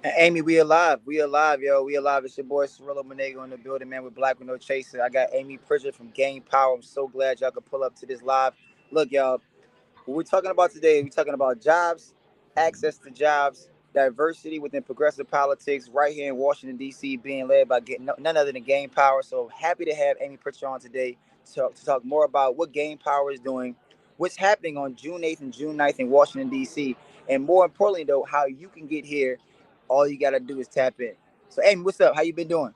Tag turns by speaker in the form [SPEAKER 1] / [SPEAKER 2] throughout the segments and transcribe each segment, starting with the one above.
[SPEAKER 1] Amy, we alive. We alive, yo. We alive. It's your boy Cirillo Monego in the building, man, with Black with No Chaser. I got Amy Pritchard from Game Power. I'm so glad y'all could pull up to this live. Look, y'all, what we're talking about today, we're talking about jobs, access to jobs, diversity within progressive politics right here in Washington, D.C., being led by none other than Game Power. So happy to have Amy Pritchard on today to talk more about what Game Power is doing, what's happening on June 8th and June 9th in Washington, D.C., and more importantly, though, how you can get here. All you got to do is tap in. So, Amy, what's up? How you been doing?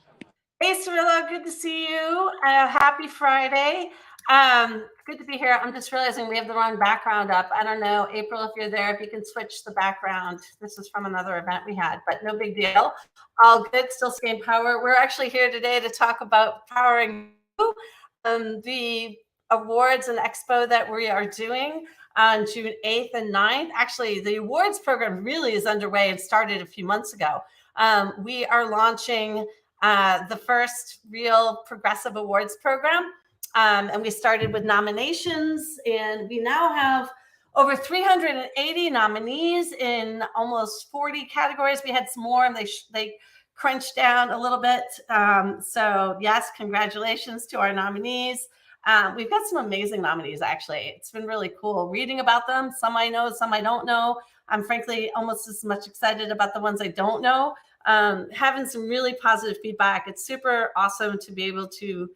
[SPEAKER 2] Hey, Cirillo, good to see you. Happy Friday. Good to be here. I'm just realizing we have the wrong background up. I don't know, April, if you're there, if you can switch the background. This is from another event we had, but no big deal. All good, still Game Power. We're actually here today to talk about powering the awards and expo that we are doing on June 8th and 9th. Actually, the awards program really is underway and started a few months ago. We are launching the first real progressive awards program. And we started with nominations, and we now have over 380 nominees in almost 40 categories. We had some more, and they crunched down a little bit. So yes, congratulations to our nominees. We've got some amazing nominees, actually. It's been really cool reading about them. Some I know, some I don't know. I'm frankly almost as much excited about the ones I don't know. Having some really positive feedback. It's super awesome to be able to,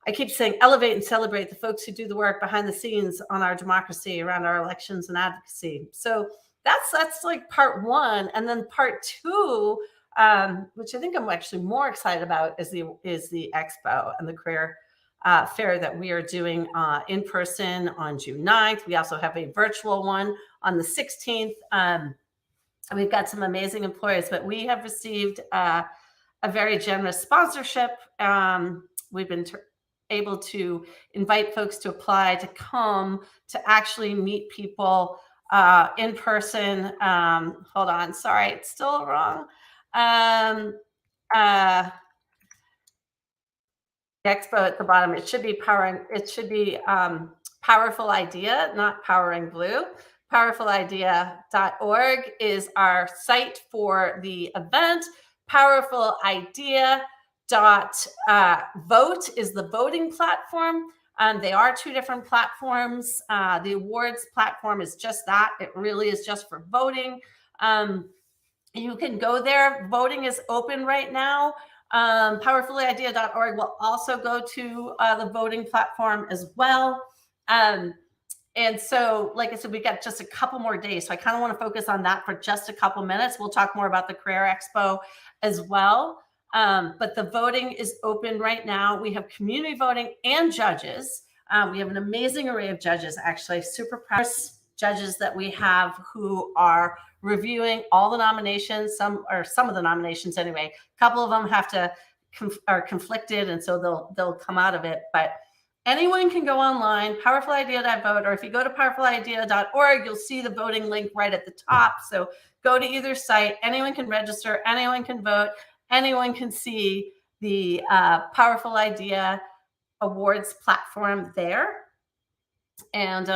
[SPEAKER 2] I keep saying, elevate and celebrate the folks who do the work behind the scenes on our democracy, around our elections and advocacy. So that's like part one. And then part two, which I think I'm actually more excited about, is the expo and the career fair that we are doing in person on June 9th. We also have a virtual one on the 16th. We've got some amazing employers, but we have received a very generous sponsorship. We've been able to invite folks to apply to come to actually meet people in person. Hold on, sorry, it's still wrong. Expo at the bottom. It should be Powerful IDEA, not Powering Blue. PowerfulIdea.org is our site for the event. Powerful Idea vote is the voting platform. They are two different platforms. The awards platform is just that. It really is just for voting. You can go there. Voting is open right now. PowerfulIdea.org will also go to the voting platform as well. And so, like I said, we've got just a couple more days. So I kind of want to focus on that for just a couple minutes. We'll talk more about the Career Expo as well. But the voting is open right now. We have community voting and judges. We have an amazing array of judges, actually, super proud judges that we have who are reviewing all the nominations, some of the nominations anyway. A couple of them are conflicted, and so they'll come out of it. But anyone can go online, powerfulidea.vote, or if you go to powerfulidea.org, you'll see the voting link right at the top. So go to either site. Anyone can register. Anyone can vote. Anyone can see the Powerful Idea Awards platform there. And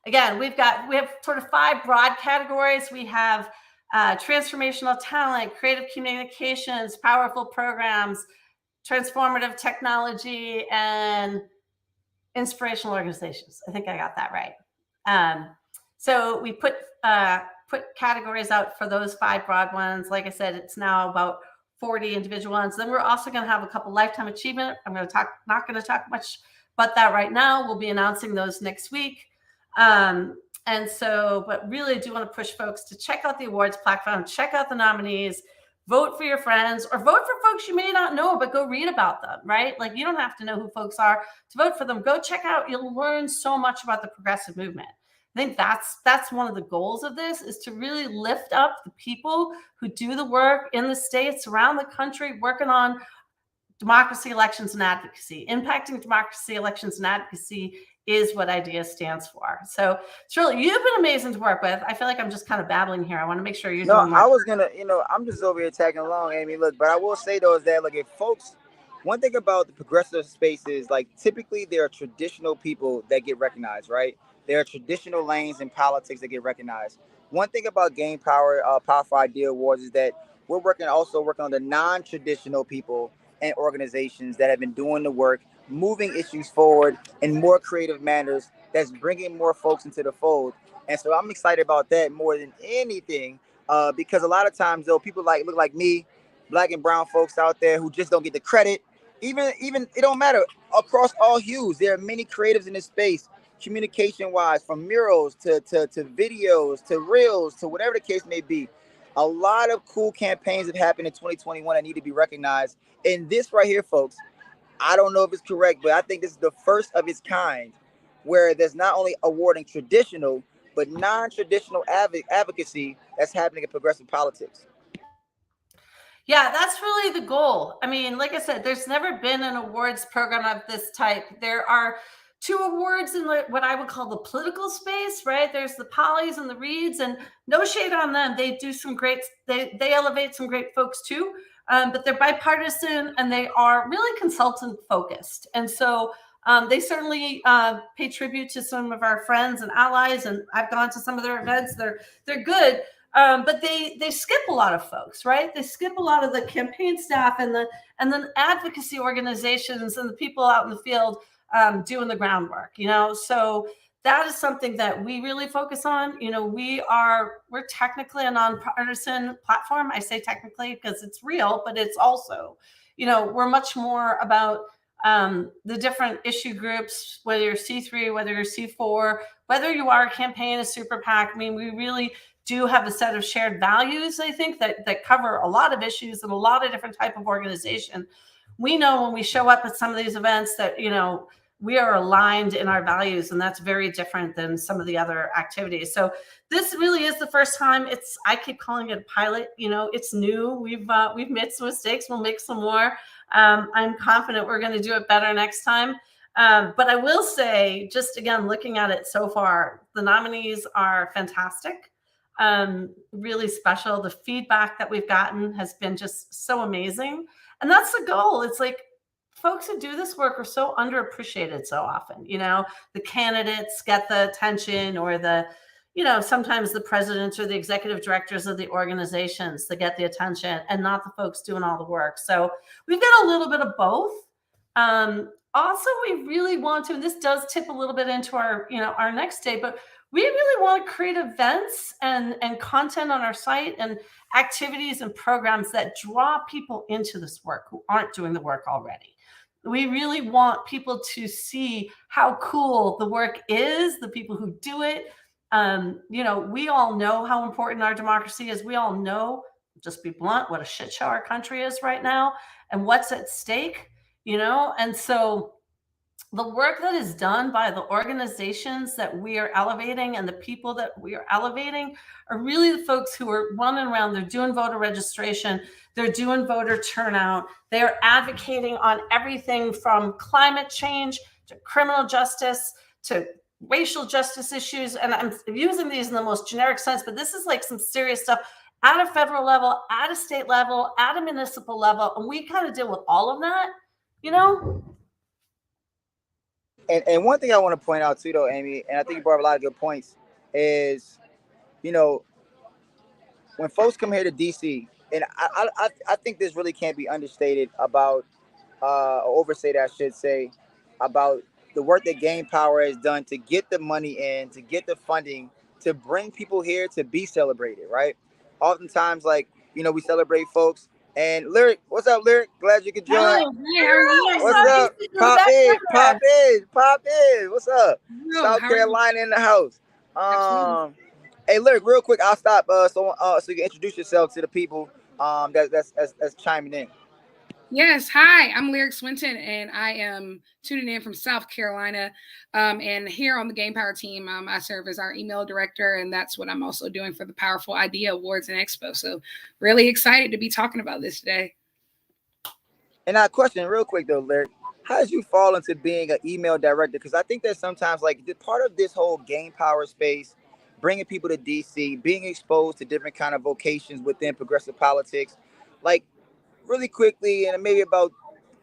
[SPEAKER 2] again, we have sort of 5 broad categories. We have transformational talent, creative communications, powerful programs, transformative technology, and inspirational organizations. I think I got that right. So we put categories out for those 5 broad ones. Like I said, it's now about 40 individual ones. Then we're also going to have a couple lifetime achievement. I'm not going to talk much about that right now. We'll be announcing those next week. But really do want to push folks to check out the awards platform, check out the nominees, vote for your friends, or vote for folks you may not know, but go read about them, right? Like, you don't have to know who folks are to vote for them. Go check out. You'll learn so much about the progressive movement. I think that's one of the goals of this, is to really lift up the people who do the work in the states, around the country, working on democracy, elections, and advocacy. Impacting democracy, elections, and advocacy is what IDEA stands for. So Shirley, you've been amazing to work with. I feel like I'm just kind of babbling here. I want to make sure you're doing
[SPEAKER 1] I was gonna, I'm just over here tagging along, Amy. Look, but I will say though is that, look, if folks, one thing about the progressive space is, like, typically there are traditional people that get recognized, right? There are traditional lanes in politics that get recognized. One thing about Game Power, Powerful Idea Awards is that we're also working on the non-traditional people and organizations that have been doing the work, moving issues forward in more creative manners. That's bringing more folks into the fold, and so I'm excited about that more than anything, because a lot of times though, people like look like me, black and brown folks out there who just don't get the credit. Even it don't matter across all hues. There are many creatives in this space, communication wise, from murals to videos to reels to whatever the case may be. A lot of cool campaigns have happened in 2021 that need to be recognized. And this right here, folks, I don't know if it's correct, but I think this is the first of its kind where there's not only awarding traditional, but non-traditional advocacy that's happening in progressive politics.
[SPEAKER 2] Yeah, that's really the goal. I mean, like I said, there's never been an awards program of this type. There are two awards in what I would call the political space, right? There's the Pollys and the Reeds, and no shade on them. They do some great, they elevate some great folks too. But they're bipartisan and they are really consultant focused. And so they certainly pay tribute to some of our friends and allies, and I've gone to some of their events. They're good. But they skip a lot of folks, right? They skip a lot of the campaign staff and the advocacy organizations and the people out in the field doing the groundwork, So that is something that we really focus on. We're technically a nonpartisan platform. I say technically because it's real, but it's also, we're much more about the different issue groups, whether you're C3, whether you're C4, whether you are a campaign, a super PAC. I mean, we really do have a set of shared values, I think, that cover a lot of issues and a lot of different type of organization. We know when we show up at some of these events that, we are aligned in our values, and that's very different than some of the other activities. So this really is the first time. I keep calling it a pilot. It's new. We've made some mistakes. We'll make some more. I'm confident we're going to do it better next time. But I will say, just again, looking at it so far, the nominees are fantastic. Really special. The feedback that we've gotten has been just so amazing. And that's the goal. It's like folks who do this work are so underappreciated so often. The candidates get the attention, or sometimes the presidents or the executive directors of the organizations that get the attention, and not the folks doing all the work. So we've got a little bit of both. Also, we really want to, and this does tip a little bit into our next day, but we really want to create events and content on our site and activities and programs that draw people into this work who aren't doing the work already. We really want people to see how cool the work is, the people who do it. We all know how important our democracy is. We all know, just be blunt, what a shit show our country is right now and what's at stake, and so the work that is done by the organizations that we are elevating and the people that we are elevating are really the folks who are running around. They're doing voter registration. They're doing voter turnout. They are advocating on everything from climate change to criminal justice to racial justice issues. And I'm using these in the most generic sense, but this is like some serious stuff at a federal level, at a state level, at a municipal level. And we kind of deal with all of that,
[SPEAKER 1] And one thing I want to point out too, though, Amy, and I think you brought up a lot of good points, is you know when folks come here to DC, and I think this really can't be understated about, or overstated, I should say, about the work that Gain Power has done to get the money in, to get the funding, to bring people here to be celebrated, right? Oftentimes, like, we celebrate folks. And Lyric, what's up, Lyric? Glad you could join.
[SPEAKER 3] Hello, hi, how are you?
[SPEAKER 1] What's up? Pop in, pop in, pop in. What's up?
[SPEAKER 3] Hello,
[SPEAKER 1] South
[SPEAKER 3] how are you?
[SPEAKER 1] Carolina in the house.
[SPEAKER 3] Absolutely.
[SPEAKER 1] Hey, Lyric, real quick, I'll stop so you can introduce yourself to the people that's chiming in.
[SPEAKER 3] Yes, hi, I'm Lyric Swinton, and I am tuning in from South Carolina. And here on the Game Power team, I serve as our email director, and that's what I'm also doing for the Powerful IDEA Awards and Expo. So really excited to be talking about this today.
[SPEAKER 1] And I question real quick though, Lyric, how did you fall into being an email director? Because I think that sometimes, like, the part of this whole Game Power space, bringing people to DC, being exposed to different kind of vocations within progressive politics, like, really quickly, and maybe about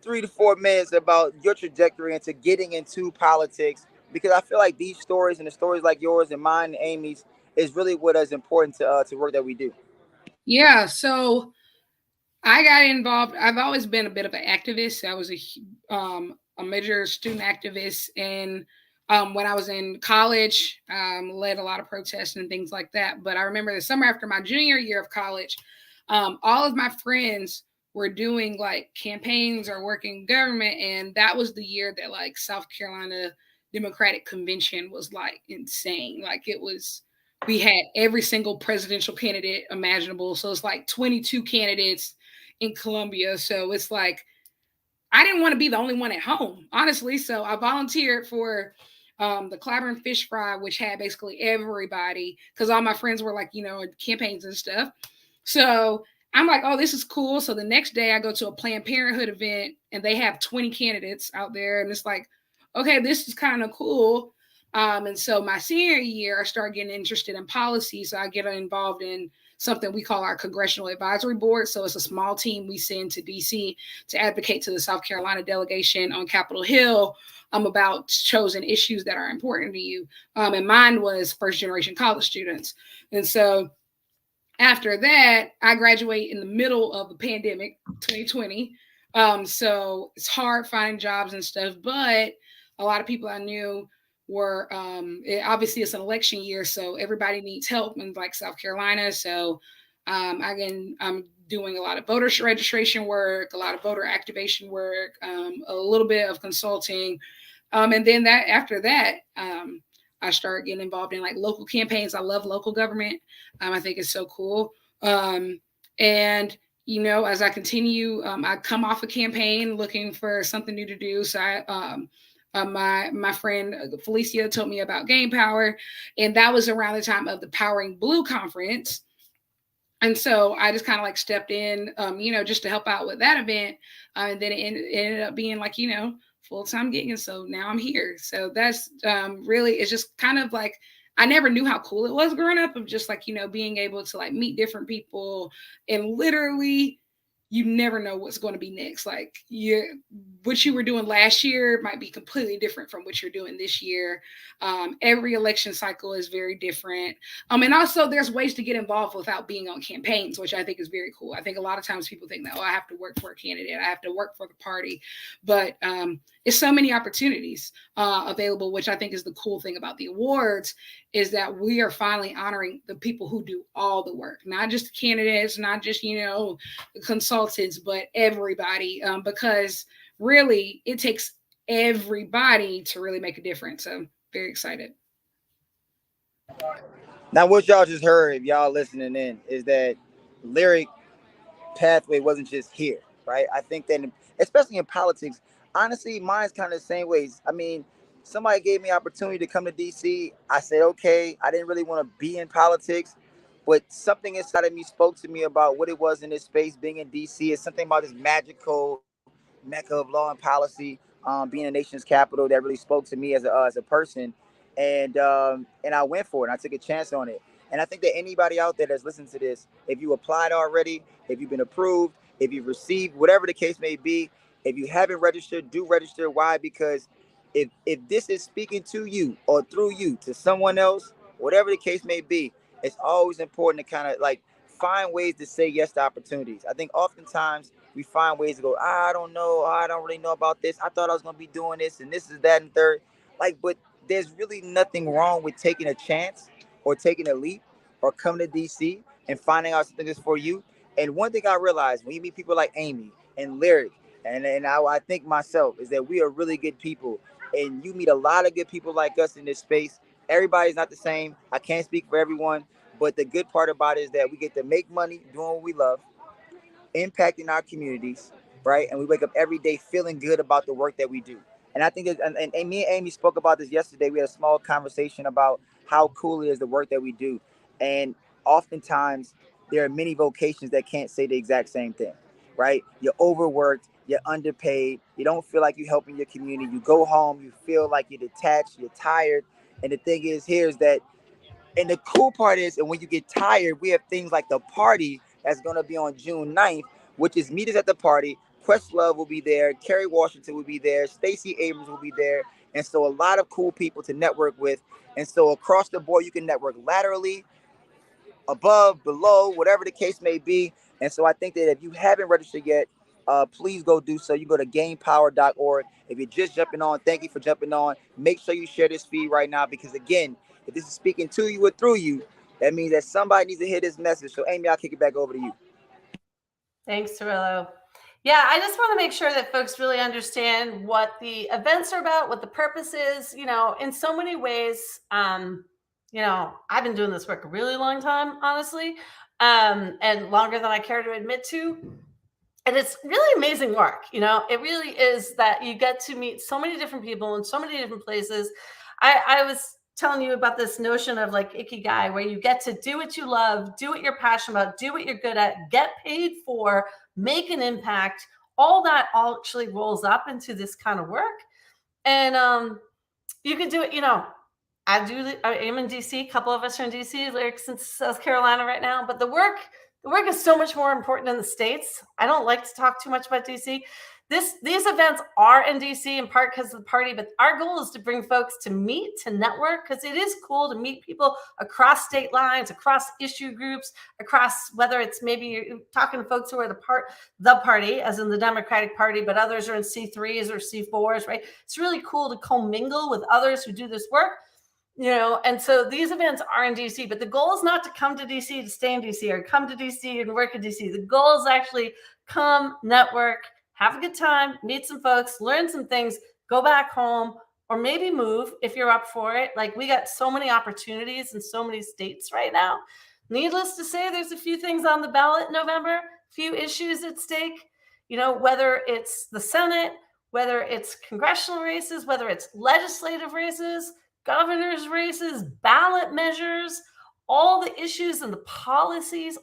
[SPEAKER 1] 3 to 4 minutes, about your trajectory into getting into politics, because I feel like these stories and the stories like yours and mine and Amy's is really what is important to work that we do.
[SPEAKER 3] Yeah, so I got involved. I've always been a bit of an activist. I was a major student activist, and when I was in college, led a lot of protests and things like that. But I remember the summer after my junior year of college, all of my friends were doing like campaigns or working government, and that was the year that like South Carolina Democratic Convention was like insane. Like it was, we had every single presidential candidate imaginable. So it's like 22 candidates in Columbia. So it's like, I didn't want to be the only one at home, honestly. So I volunteered for the Clyburn Fish Fry, which had basically everybody, because all my friends were like, campaigns and stuff. So I'm like, oh, this is cool. So the next day I go to a Planned Parenthood event and they have 20 candidates out there. And it's like, okay, this is kind of cool. And so my senior year, I started getting interested in policy. So I get involved in something we call our Congressional Advisory Board. So it's a small team we send to DC to advocate to the South Carolina delegation on Capitol Hill about chosen issues that are important to you. And mine was first generation college students. And so after that, I graduate in the middle of the pandemic, 2020. So it's hard finding jobs and stuff, but a lot of people I knew were obviously it's an election year, so everybody needs help in like South Carolina. So I'm doing a lot of voter registration work, a lot of voter activation work, a little bit of consulting, and then after that, I started getting involved in like local campaigns. I love local government. I think it's so cool. And as I continue, I come off a campaign looking for something new to do. So my friend Felicia told me about Game Power, and that was around the time of the Powering Blue conference. And so I just kind of like stepped in, just to help out with that event. And then it ended up being like, full-time gig. And so now I'm here. So that's really, it's just kind of like, I never knew how cool it was growing up of just like, being able to like meet different people and literally you never know what's going to be next. Like what you were doing last year might be completely different from what you're doing this year. Every election cycle is very different. And also there's ways to get involved without being on campaigns, which I think is very cool. I think a lot of times people think that, I have to work for a candidate. I have to work for the party. But it's so many opportunities available, which I think is the cool thing about the awards is that we are finally honoring the people who do all the work, not just the candidates, not just, consultants, but everybody, because really it takes everybody to really make a difference. So I'm very excited.
[SPEAKER 1] Now, what y'all just heard, if y'all listening in, is that lyric pathway wasn't just here, right? I think that, especially in politics, honestly, mine's kind of the same ways. I mean, somebody gave me opportunity to come to DC. I said, okay. I didn't really want to be in politics, but something inside of me spoke to me about what it was in this space. Being in DC is something about this magical mecca of law and policy, being a nation's capital, that really spoke to me as a person, and I went for it. I took a chance on it. And I think that anybody out there that's listening to this, if you applied already, if you've been approved, if you've received, whatever the case may be, if you haven't registered, do register. Why? Because if this is speaking to you or through you to someone else, whatever the case may be, it's always important to kind of like find ways to say yes to opportunities. I think oftentimes we find ways to go, I don't know, I don't really know about this. I thought I was going to be doing this and this is that and third. Like, but there's really nothing wrong with taking a chance or taking a leap or coming to DC and finding out something is for you. And one thing I realized when you meet people like Amy and Lyric, and I think myself, is that we are really good people. And you meet a lot of good people like us in this space. Everybody's not the same. I can't speak for everyone. But the good part about it is that we get to make money doing what we love, impacting our communities, right? And we wake up every day feeling good about the work that we do. And I think that, and me and Amy spoke about this yesterday. We had a small conversation about how cool it is the work that we do. And oftentimes there are many vocations that can't say the exact same thing, right? You're overworked, you're underpaid, you don't feel like you're helping your community. You go home, you feel like you're detached, you're tired. And the thing is here is that, and the cool part is, and when you get tired, we have things like the party that's going to be on June 9th, which is Meet Us at the Party. Questlove will be there. Kerry Washington will be there. Stacey Abrams will be there. And so a lot of cool people to network with. And so across the board, you can network laterally, above, below, whatever the case may be. And so I think that if you haven't registered yet, please go do so. You go to gainpower.org. If you're just jumping on, thank you for jumping on. Make sure you share this feed right now, because again, if this is speaking to you or through you, that means that somebody needs to hear this message. So Amy, I'll kick it back over to you.
[SPEAKER 2] Thanks, Cirillo. Yeah, I just want to make sure that folks really understand what the events are about, what the purpose is. In so many ways, I've been doing this work a really long time, honestly, and longer than I care to admit to. And it's really amazing work. It really is that you get to meet so many different people in so many different places. I was telling you about this notion of like ikigai, where you get to do what you love, do what you're passionate about, do what you're good at, get paid for, make an impact. All that actually rolls up into this kind of work. And you can do it, I am in DC. A couple of us are in DC, Lyrics in South Carolina right now. But the work is so much more important in the States. I don't like to talk too much about DC. These events are in DC in part because of the party, but our goal is to bring folks to meet, to network, because it is cool to meet people across state lines, across issue groups, across whether it's maybe you're talking to folks who are the party, as in the Democratic Party, but others are in C3s or C4s, right? It's really cool to commingle with others who do this work. And so these events are in DC, but the goal is not to come to DC to stay in DC or come to DC and work in DC. The goal is actually come, network, have a good time, meet some folks, learn some things, go back home, or maybe move if you're up for it. Like, we got so many opportunities in so many states right now. Needless to say, there's a few things on the ballot in November, few issues at stake, whether it's the Senate, whether it's congressional races, whether it's legislative races, governor's races, ballot measures, all the issues and the policies,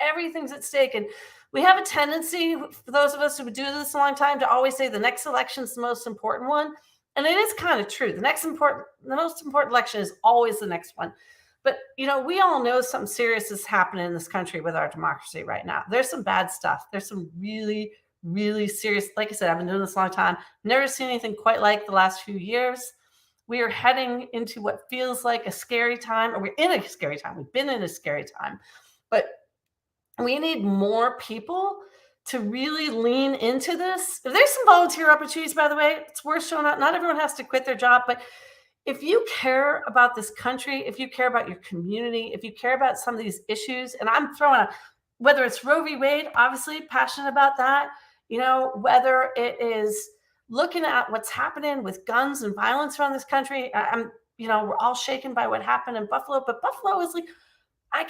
[SPEAKER 2] everything's at stake. And we have a tendency, for those of us who would do this a long time, to always say the next election is the most important one. And it is kind of true. The most important election is always the next one. But, we all know something serious is happening in this country with our democracy right now. There's some bad stuff. There's some really, really serious, like I said, I've been doing this a long time. Never seen anything quite like the last few years. We are heading into what feels like a scary time, or we're in a scary time. We've been in a scary time. But we need more people to really lean into this. There's some volunteer opportunities, by the way. It's worth showing up. Not everyone has to quit their job, but if you care about this country, if you care about your community, if you care about some of these issues, and I'm throwing out, whether it's Roe v. Wade, obviously passionate about that, whether it is looking at what's happening with guns and violence around this country. We're all shaken by what happened in Buffalo, but Buffalo is like,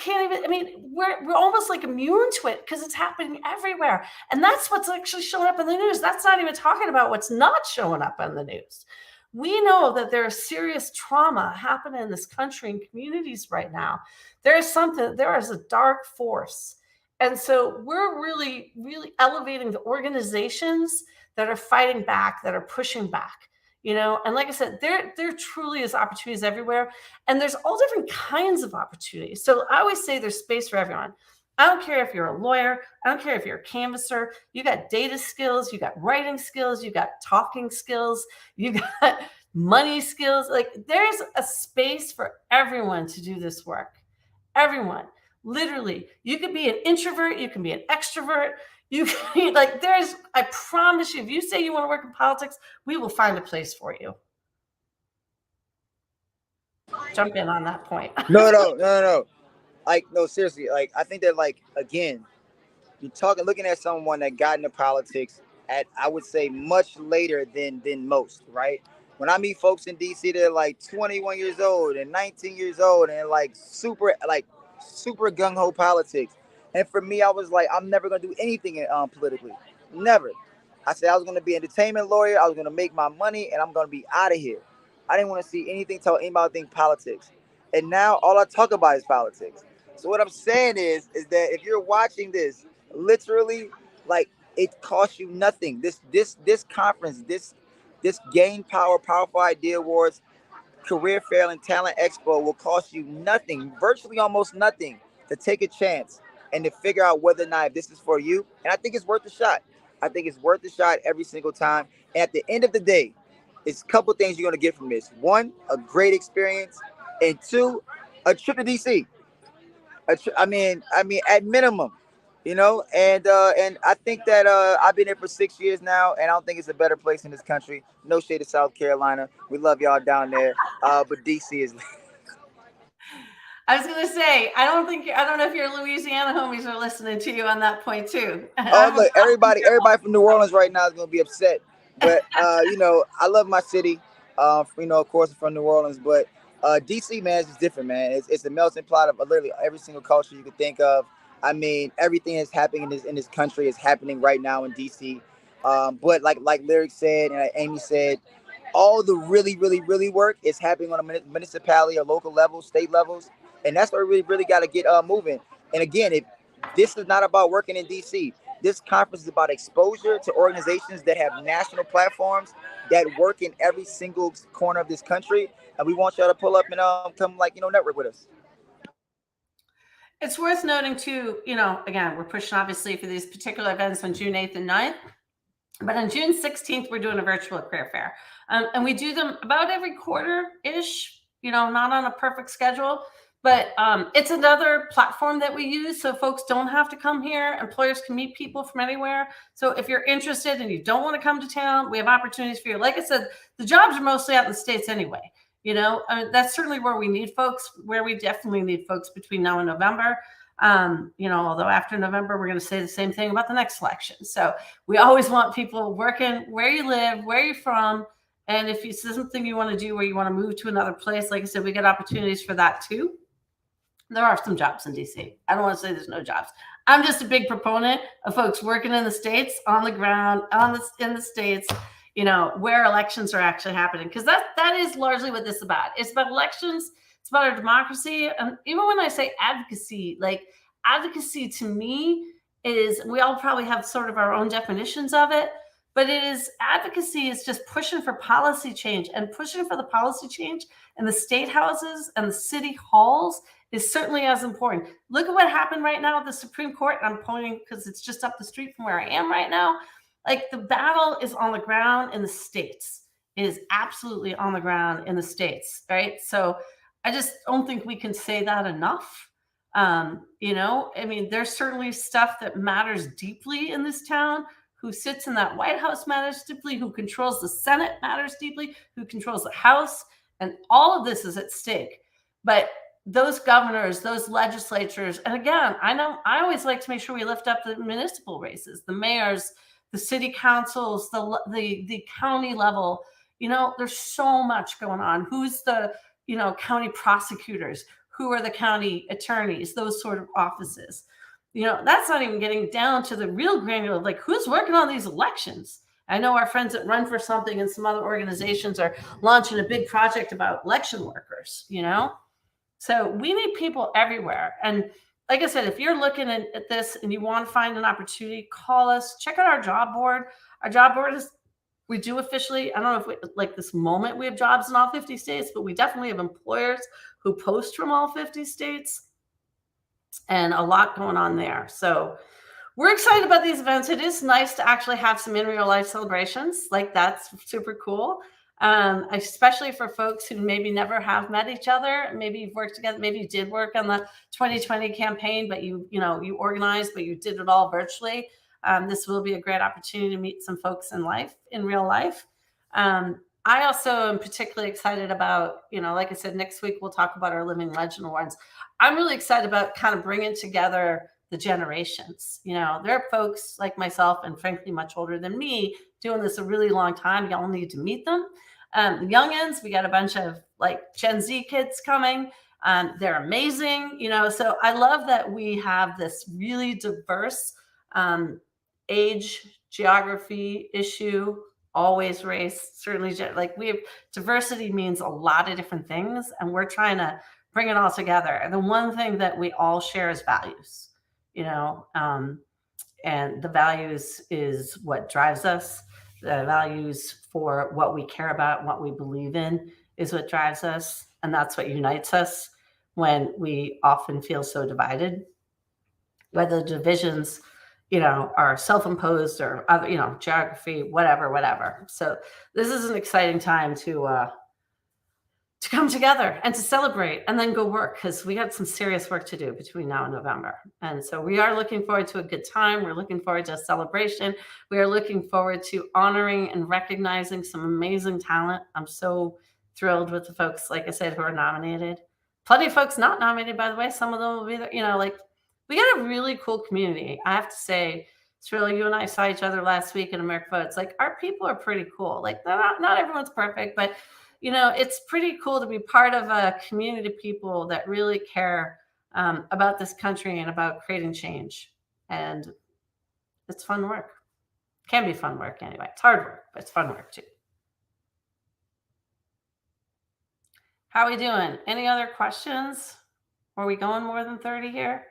[SPEAKER 2] we're almost like immune to it because it's happening everywhere. And that's what's actually showing up in the news. That's not even talking about what's not showing up in the news. We know that there is serious trauma happening in this country and communities right now. There is a dark force. And so we're really, really elevating the organizations that are fighting back, that are pushing back. And like I said, there truly is opportunities everywhere, and there's all different kinds of opportunities. So I always say there's space for everyone. I don't care if you're a lawyer. I don't care if you're a canvasser. You got data skills, you got writing skills, you got talking skills, you got money skills. Like, there's a space for everyone to do this work. Everyone. Literally, you could be an introvert, you can be an extrovert. You can, I promise you, if you say you want to work in politics, we will find a place for you. Jump in on that point.
[SPEAKER 1] No. No, seriously. I think that, again, you're looking at someone that got into politics at, I would say, much later than most, right? When I meet folks in DC, they're 21 years old and 19 years old and super gung-ho politics. And for me, I was like, I'm never going to do anything politically. Never. I said I was going to be an entertainment lawyer. I was going to make my money, and I'm going to be out of here. I didn't want to see anything, tell anybody politics. And now all I talk about is politics. So what I'm saying is that if you're watching this, literally, it costs you nothing. This conference, this Gain Power, Powerful IDEA Awards, Career Fair and Talent Expo will cost you nothing, virtually almost nothing, to take a chance and to figure out whether or not if this is for you. And I think it's worth a shot. I think it's worth a shot every single time. And at the end of the day, it's a couple things you're going to get from this. One, a great experience. And two, a trip to DC. At minimum, and I think that I've been here for 6 years now, and I don't think it's a better place in this country. No shade to South Carolina, we love y'all down there, but DC is.
[SPEAKER 2] I was gonna say, I don't know if your Louisiana homies are listening to you on that point too.
[SPEAKER 1] Oh look, everybody from New Orleans right now is gonna be upset, but I love my city. Of course, I'm from New Orleans, but DC, man, is just different, man. It's a melting pot of literally every single culture you could think of. I mean, everything that's happening in this country is happening right now in DC. But like Lyric said and like Amy said, all the really work is happening on a municipality or local level, state levels, and that's where we really got to get moving. And again, if this is not about working in DC, this conference is about exposure to organizations that have national platforms that work in every single corner of this country, and we want y'all to pull up and come network with us.
[SPEAKER 2] It's worth noting too, again, we're pushing obviously for these particular events on June 8th and 9th. But on June 16th, we're doing a virtual career fair. And we do them about every quarter-ish, not on a perfect schedule. But it's another platform that we use so folks don't have to come here. Employers can meet people from anywhere. So if you're interested and you don't want to come to town, we have opportunities for you. Like I said, the jobs are mostly out in the States anyway. That's certainly where we need folks, where we definitely need folks between now and November. Although after November, we're going to say the same thing about the next election. So we always want people working where you live, where you're from. And if it's something you want to do where you want to move to another place, like I said, we get opportunities for that too. There are some jobs in DC. I don't want to say there's no jobs. I'm just a big proponent of folks working in the States, on the ground, in the States, where elections are actually happening. Because that is largely what this is about. It's about elections. It's about our democracy. And even when I say advocacy, like advocacy to me is, we all probably have sort of our own definitions of it, but advocacy is just pushing for policy change, and pushing for the policy change in the state houses and the city halls is certainly as important. Look at what happened right now at the Supreme Court. I'm pointing because it's just up the street from where I am right now. Like, the battle is on the ground in the states. It is absolutely on the ground in the states, right? So I just don't think we can say that enough. There's certainly stuff that matters deeply in this town. Who sits in that White House matters deeply. Who controls the Senate matters deeply. Who controls the House. And all of this is at stake. But those governors, those legislatures, and again, I always like to make sure we lift up the municipal races, the mayors, the city councils, the county level. There's so much going on. Who's the county prosecutors? Who are the county attorneys? Those sort of offices. That's not even getting down to the real granular, like who's working on these elections. I know our friends that Run for Something and some other organizations are launching a big project about election workers, So we need people everywhere. And like I said, if you're looking at this and you want to find an opportunity, call us, check out our job board. Our job board we do officially, I don't know if this moment we have jobs in all 50 states, but we definitely have employers who post from all 50 states. And a lot going on there. So we're excited about these events. It is nice to actually have some in real life celebrations. Like, that's super cool. Especially for folks who maybe never have met each other. Maybe you've worked together. Maybe you did work on the 2020 campaign, but you organized, but you did it all virtually. This will be a great opportunity to meet some folks in real life. I also am particularly excited about, like I said, next week we'll talk about our Living Legend Awards. I'm really excited about kind of bringing together the generations. There are folks like myself and frankly much older than me doing this a really long time. Y'all need to meet them. The youngins, we got a bunch of like Gen Z kids coming. They're amazing. So I love that we have this really diverse age, geography issue, always race, certainly we have diversity means a lot of different things, and we're trying to bring it all together. And the one thing that we all share is values, and the values is what drives us. The values for what we care about, what we believe in is what drives us. And that's what unites us when we often feel so divided, whether divisions are self-imposed or other, geography, whatever. So this is an exciting time to to come together and to celebrate and then go work, because we got some serious work to do between now and November. And so we are looking forward to a good time. We're looking forward to a celebration. We are looking forward to honoring and recognizing some amazing talent. I'm so thrilled with the folks, like I said, who are nominated. Plenty of folks not nominated, by the way. Some of them will be there. You know, like, we got a really cool community. I have to say, it's really, you and I saw each other last week in America Votes. Like, our people are pretty cool. Like, not everyone's perfect, but you know, it's pretty cool to be part of a community of people that really care about this country and about creating change. And it's fun work. Can be fun work anyway. It's hard work, but it's fun work too. How are we doing? Any other questions? Are we going more than 30 here?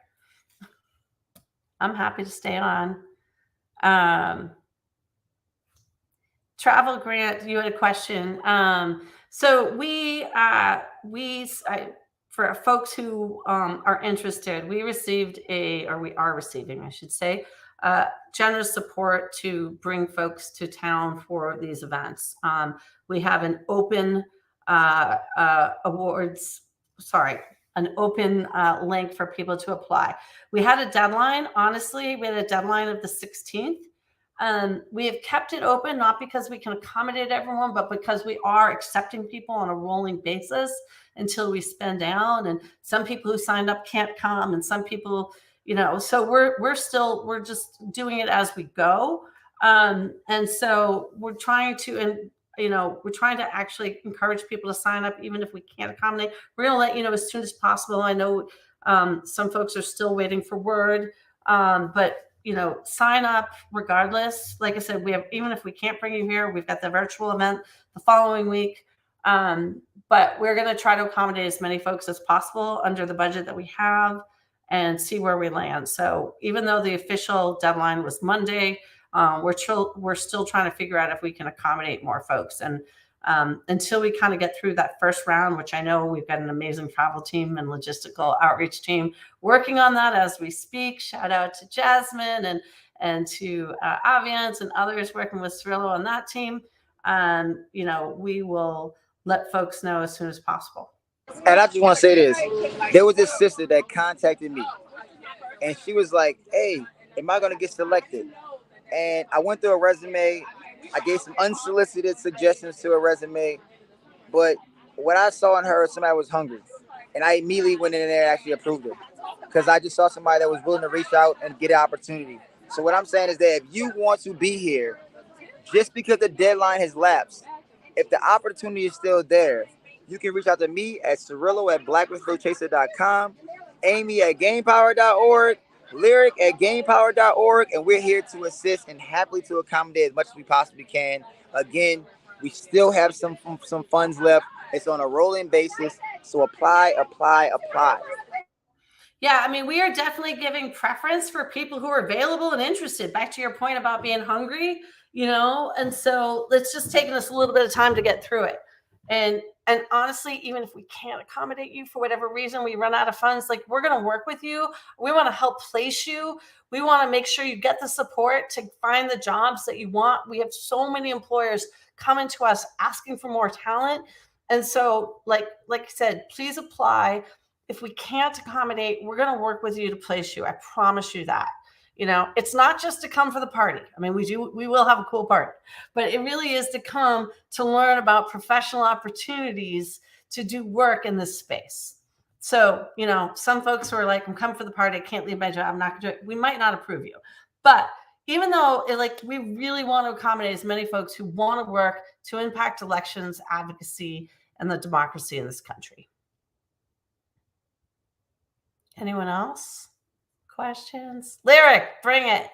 [SPEAKER 2] I'm happy to stay on. Travel grant, you had a question. So for folks who are interested, we received we are receiving, I should say, generous support to bring folks to town for these events. We have an open an open link for people to apply. We had a deadline, honestly, we had a deadline of the 16th. We have kept it open, not because we can accommodate everyone, but because we are accepting people on a rolling basis until we spin down. And some people who signed up can't come, and some people, you know, so we're just doing it as we go. And so we're trying to, we're trying to actually encourage people to sign up, even if we can't accommodate. We're going to let you know as soon as possible. I know some folks are still waiting for word, but you know, sign up regardless. Like I said, we have, even if we can't bring you here, we've got the virtual event the following week. But we're going to try to accommodate as many folks as possible under the budget that we have and see where we land. So even though the official deadline was Monday, we're still trying to figure out if we can accommodate more folks. And until we kind of get through that first round, which I know we've got an amazing travel team and logistical outreach team working on that as we speak. Shout out to Jasmine and to Aviance and others working with Cirillo on that team. You know, we will let folks know as soon as possible.
[SPEAKER 1] And I just want to say this. There was this sister that contacted me, and she was like, hey, am I going to get selected? And I went through a resume. I gave some unsolicited suggestions to her resume. But what I saw in her, somebody was hungry. And I immediately went in there and actually approved her. Because I just saw somebody that was willing to reach out and get an opportunity. So what I'm saying is that if you want to be here, just because the deadline has lapsed, if the opportunity is still there, you can reach out to me at Cirillo@blackwithgochaser.com, Amy at gamepower.org, Lyric at gamepower.org, and we're here to assist and happily to accommodate as much as we possibly can. Again, we still have some funds left. It's on a rolling basis, so apply.
[SPEAKER 2] Yeah, I mean, we are definitely giving preference for people who are available and interested. Back to your point about being hungry, you know, and so it's just taking us a little bit of time to get through it. And honestly, even if we can't accommodate you for whatever reason, we run out of funds, like, we're going to work with you. We want to help place you. We want to make sure you get the support to find the jobs that you want. We have so many employers coming to us asking for more talent. And so, like I said, please apply. If we can't accommodate, we're going to work with you to place you. I promise you that. You know, it's not just to come for the party. I mean, we will have a cool party, but it really is to come to learn about professional opportunities to do work in this space. So, you know, some folks who are like, I'm coming for the party, I can't leave my job, I'm not going to do it. We might not approve you. But even though we really want to accommodate as many folks who want to work to impact elections, advocacy, and the democracy in this country. Anyone else? Questions? Lyric, bring it.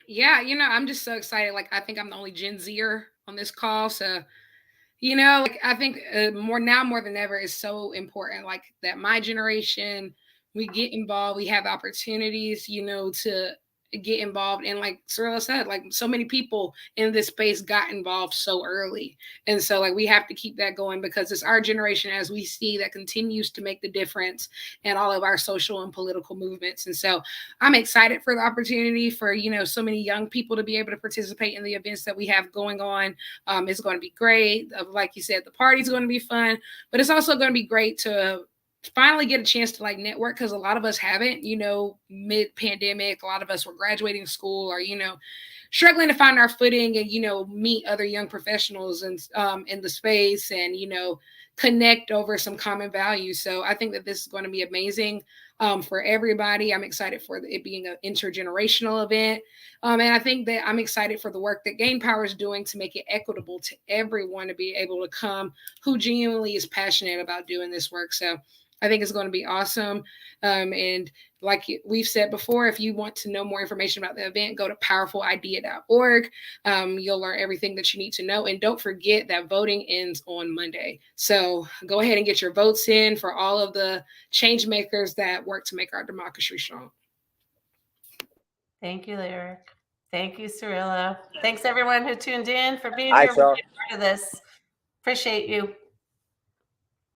[SPEAKER 3] Yeah, you know, I'm just so excited. Like, I think I'm the only Gen Zer on this call. So, you know, like, I think more than ever is so important. Like, that my generation, we get involved, we have opportunities, you know, to get involved. And like Cirilla said, like so many people in this space got involved so early. And so like we have to keep that going, because it's our generation, as we see, that continues to make the difference in all of our social and political movements. And so I'm excited for the opportunity for, you know, so many young people to be able to participate in the events that we have going on. It's going to be great. Like you said, the party's going to be fun, but it's also going to be great to finally get a chance to like network, because a lot of us haven't, you know, mid-pandemic. A lot of us were graduating school or, you know, struggling to find our footing and, you know, meet other young professionals and in the space and, you know, connect over some common values. So I think that this is going to be amazing for everybody. I'm excited for it being an intergenerational event. And I think that I'm excited for the work that Gain Power is doing to make it equitable to everyone to be able to come who genuinely is passionate about doing this work. So I think it's going to be awesome. And like we've said before, if you want to know more information about the event, go to powerfulidea.org. You'll learn everything that you need to know. And don't forget that voting ends on Monday. So go ahead and get your votes in for all of the change makers that work to make our democracy strong.
[SPEAKER 2] Thank you, Lyric. Thank you, Cirilla. Thanks everyone who tuned in for being
[SPEAKER 1] All
[SPEAKER 2] here.
[SPEAKER 1] right, y'all.
[SPEAKER 2] Part of this. Appreciate you.